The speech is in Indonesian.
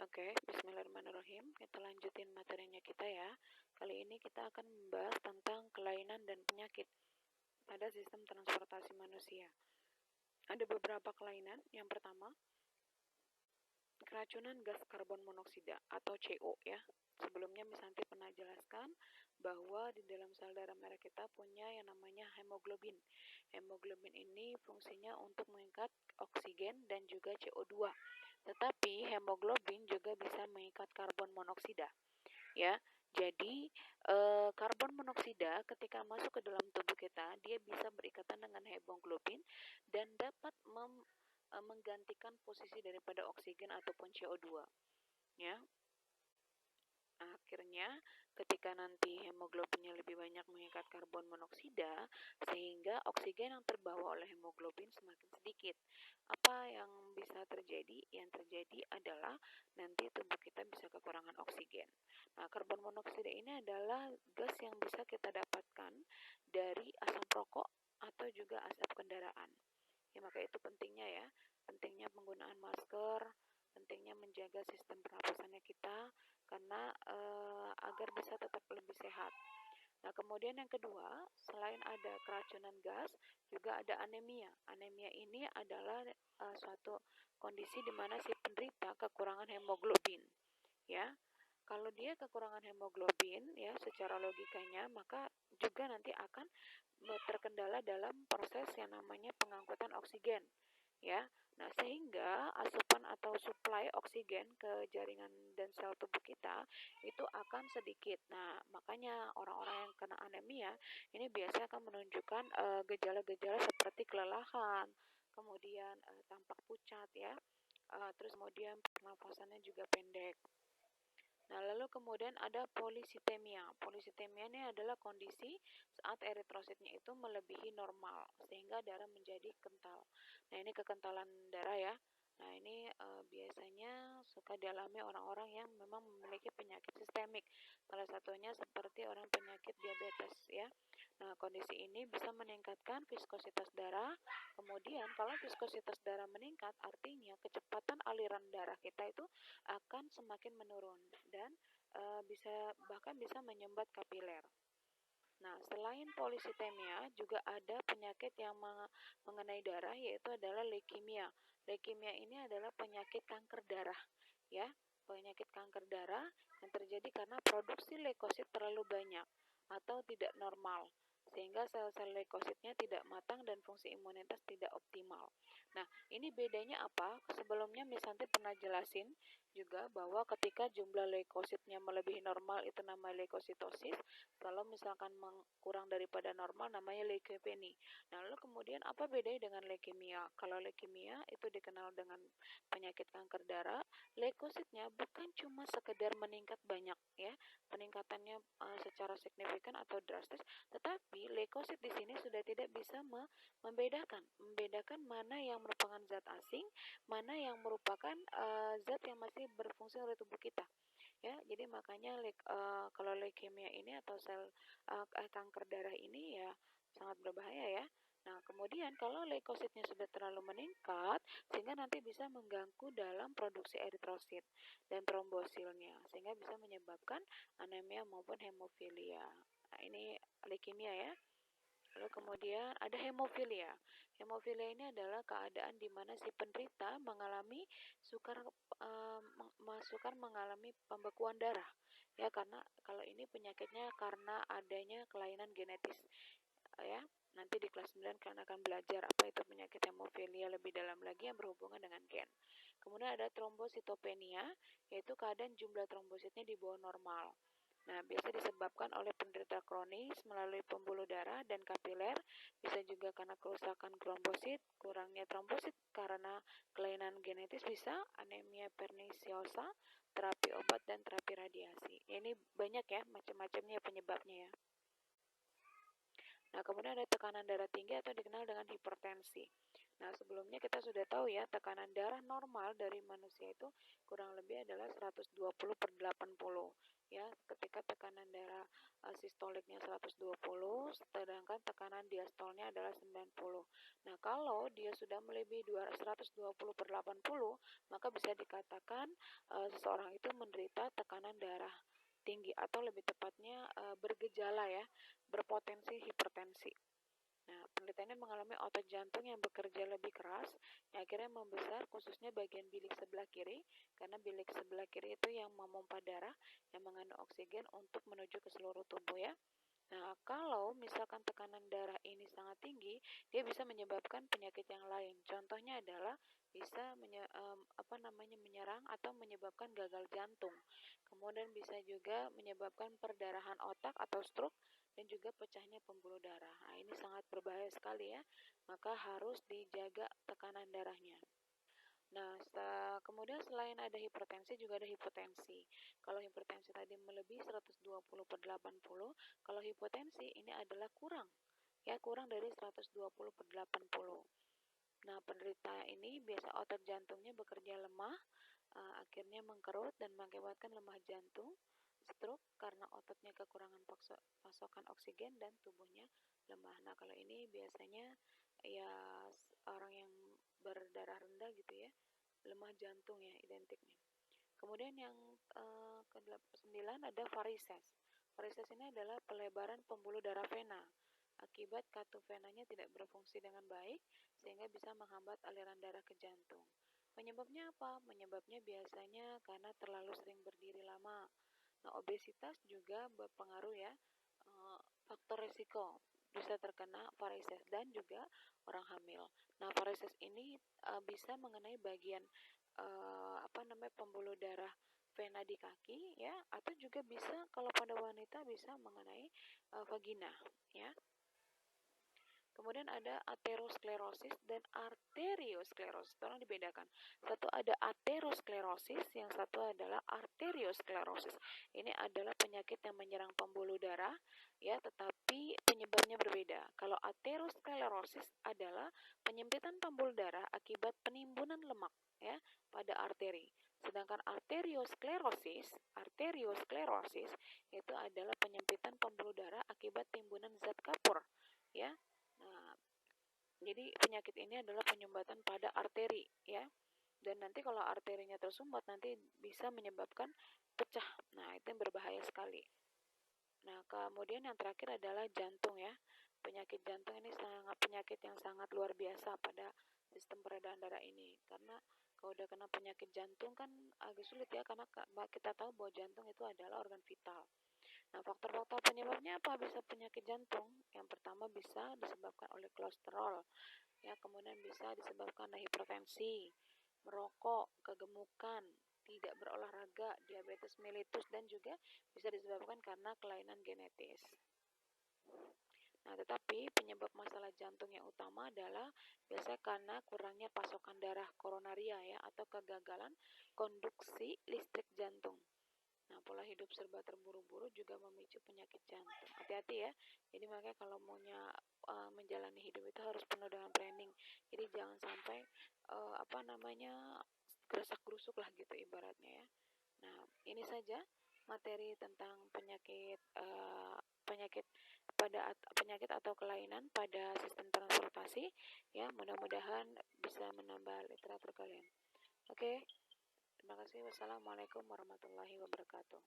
Oke, bismillahirrahmanirrahim. Kita lanjutin materinya kita ya. Kali ini kita akan membahas tentang kelainan dan penyakit pada sistem transportasi manusia. Ada beberapa kelainan. Yang pertama, keracunan gas karbon monoksida atau CO ya. Sebelumnya Miss Santi pernah jelaskan bahwa di dalam sel darah merah kita punya yang namanya hemoglobin. Hemoglobin ini fungsinya untuk mengikat oksigen dan juga CO2. Tetapi hemoglobin juga bisa mengikat karbon monoksida ya. Jadi karbon monoksida ketika masuk ke dalam tubuh kita, dia bisa berikatan dengan hemoglobin dan dapat menggantikan posisi daripada oksigen ataupun CO2 ya. Akhirnya ketika nanti hemoglobinnya lebih banyak mengikat karbon monoksida, sehingga oksigen yang terbawa oleh hemoglobin semakin sedikit. Apa yang bisa terjadi? Yang terjadi adalah nanti tubuh kita bisa kekurangan oksigen. Nah, karbon monoksida ini adalah gas yang bisa kita dapatkan dari asap rokok atau juga asap kendaraan. Ya, maka itu pentingnya ya, pentingnya penggunaan masker, pentingnya menjaga sistem pernapasannya kita karena agar bisa tetap lebih sehat. Nah, kemudian yang kedua, selain ada keracunan gas, juga ada anemia. Anemia ini adalah suatu kondisi di mana si penderita kekurangan hemoglobin, ya. Kalau dia kekurangan hemoglobin, ya, secara logikanya, maka juga nanti akan terkendala dalam proses yang namanya pengangkutan oksigen, ya. Nah, sehingga asupan atau suplai oksigen ke jaringan dan sel tubuh kita itu akan sedikit. Nah, makanya orang-orang yang kena anemia ini biasanya akan menunjukkan gejala-gejala seperti kelelahan, kemudian tampak pucat ya, terus kemudian pernafasannya juga pendek. Nah, lalu kemudian ada polisitemia. Polisitemia ini adalah kondisi saat eritrositnya itu melebihi normal sehingga darah menjadi kental. Nah, ini kekentalan darah ya. Nah, ini biasanya suka dialami orang-orang yang memang memiliki penyakit sistemik. Salah satunya seperti orang penyakit diabetes ya. Nah, kondisi ini bisa meningkatkan viskositas darah. Kemudian kalau viskositas darah meningkat, artinya kecepatan aliran darah kita itu akan semakin menurun dan bahkan bisa menyumbat kapiler. Nah, selain polisitemia, juga ada penyakit yang mengenai darah, yaitu adalah leukemia. Leukemia ini adalah penyakit kanker darah, ya. Penyakit kanker darah yang terjadi karena produksi leukosit terlalu banyak atau tidak normal, sehingga sel-sel leukositnya tidak matang dan fungsi imunitas tidak optimal. Nah, ini bedanya apa? Sebelumnya Miss Santi pernah jelasin juga bahwa ketika jumlah leukositnya melebihi normal itu namanya leukositosis. Kalau misalkan kurang daripada normal namanya leukopenia. Nah, lalu kemudian apa bedanya dengan leukemia? Kalau leukemia itu dikenal dengan penyakit kanker darah, leukositnya bukan cuma sekedar meningkat banyak ya, peningkatannya secara signifikan atau drastis, tetapi leukosit di sini sudah tidak bisa membedakan mana yang merupakan zat asing, mana yang merupakan zat yang masih berfungsi oleh tubuh kita. Ya, jadi makanya kalau leukemia ini atau sel kanker darah ini ya sangat berbahaya ya. Nah, kemudian kalau leukositnya sudah terlalu meningkat, sehingga nanti bisa mengganggu dalam produksi eritrosit dan trombosilnya, sehingga bisa menyebabkan anemia maupun hemofilia. Nah, ini leukemia ya. Lalu kemudian ada hemofilia. Hemofilia ini adalah keadaan di mana si penderita mengalami mengalami pembekuan darah. Ya, karena kalau ini penyakitnya karena adanya kelainan genetis. Ya, nanti di kelas 9 kalian akan belajar apa itu penyakit hemofilia lebih dalam lagi yang berhubungan dengan gen. Kemudian ada trombositopenia, yaitu keadaan jumlah trombositnya di bawah normal. Nah, biasa disebabkan oleh penderita kronis melalui pembuluh darah dan kapiler, bisa juga karena kerusakan trombosit, kurangnya trombosit karena kelainan genetis bisa, anemia perniciosa, terapi obat dan terapi radiasi. Ini banyak ya macam-macamnya penyebabnya ya. Nah, kemudian ada tekanan darah tinggi atau dikenal dengan hipertensi. Nah, sebelumnya kita sudah tahu ya, tekanan darah normal dari manusia itu kurang lebih adalah 120/80. Ya, ketika tekanan darah sistoliknya 120, sedangkan tekanan diastolnya adalah 90. Nah, kalau dia sudah melebihi 120/80, maka bisa dikatakan seseorang itu menderita tekanan darah tinggi atau lebih tepatnya bergejala ya, berpotensi hipertensi. Nah, penderitaannya mengalami otot jantung yang bekerja lebih keras, yang akhirnya membesar khususnya bagian bilik sebelah kiri, karena bilik sebelah kiri itu yang memompa darah yang mengandung oksigen untuk menuju ke seluruh tubuh ya. Nah, kalau misalkan tekanan darah ini sangat tinggi, dia bisa menyebabkan penyakit yang lain. Contohnya adalah bisa menyerang atau menyebabkan gagal jantung. Kemudian bisa juga menyebabkan perdarahan otak atau stroke dan juga pecahnya pembuluh darah. Nah, ini sangat berbahaya sekali ya. Maka harus dijaga tekanan darahnya. Nah, kemudian selain ada hipertensi juga ada hipotensi. Kalau hipertensi tadi melebihi 120/80, kalau hipotensi ini adalah kurang dari 120/80. Nah, penderita ini biasa otot jantungnya bekerja lemah, akhirnya mengkerut dan mengakibatkan lemah jantung, stroke karena ototnya kekurangan pasokan oksigen dan tubuhnya lemah. Nah, kalau ini biasanya ya orang yang berdarah rendah gitu ya, lemah jantung ya identiknya. Kemudian yang ke-9 ada varises. Varises ini adalah pelebaran pembuluh darah vena. Akibat katup venanya tidak berfungsi dengan baik sehingga bisa menghambat aliran darah ke jantung. Penyebabnya apa? Penyebabnya biasanya karena terlalu sering berdiri lama. Nah, obesitas juga berpengaruh ya. Faktor risiko bisa terkena varises dan juga orang hamil. Nah, varises ini bisa mengenai bagian pembuluh darah vena di kaki ya, atau juga bisa kalau pada wanita bisa mengenai vagina ya. Kemudian ada aterosklerosis dan arteriosklerosis. Tolong dibedakan. Satu ada aterosklerosis, yang satu adalah arteriosklerosis. Ini adalah penyakit yang menyerang pembuluh darah, ya, tetapi penyebabnya berbeda. Kalau aterosklerosis adalah penyempitan pembuluh darah akibat penimbunan lemak, ya, pada arteri. Sedangkan arteriosklerosis itu adalah penyempitan pembuluh darah akibat timbunan zat kapur, ya. Nah, jadi penyakit ini adalah penyumbatan pada arteri ya. Dan nanti kalau arterinya tersumbat nanti bisa menyebabkan pecah. Nah, itu yang berbahaya sekali. Nah, kemudian yang terakhir adalah jantung ya. Penyakit jantung ini penyakit yang sangat luar biasa pada sistem peredaran darah ini. Karena kalau udah kena penyakit jantung kan agak sulit ya, karena kita tahu bahwa jantung itu adalah organ vital. Nah, faktor-faktor penyebabnya apa bisa penyakit jantung? Yang pertama bisa disebabkan oleh kolesterol, ya, kemudian bisa disebabkan oleh hipertensi, merokok, kegemukan, tidak berolahraga, diabetes mellitus, dan juga bisa disebabkan karena kelainan genetis. Nah, tetapi penyebab masalah jantung yang utama adalah biasanya karena kurangnya pasokan darah koronaria ya, atau kegagalan konduksi listrik jantung. Nah, pola hidup serba terburu-buru juga memicu penyakit jantung. Hati-hati ya. Jadi makanya kalau maunya menjalani hidup itu harus penuh dengan planning. Jadi jangan sampai gerusak-gerusuk lah gitu ibaratnya ya. Nah, ini saja materi tentang penyakit atau kelainan pada sistem transportasi ya. Mudah-mudahan bisa menambah literatur kalian. Oke. Terima kasih. Wassalamualaikum warahmatullahi wabarakatuh.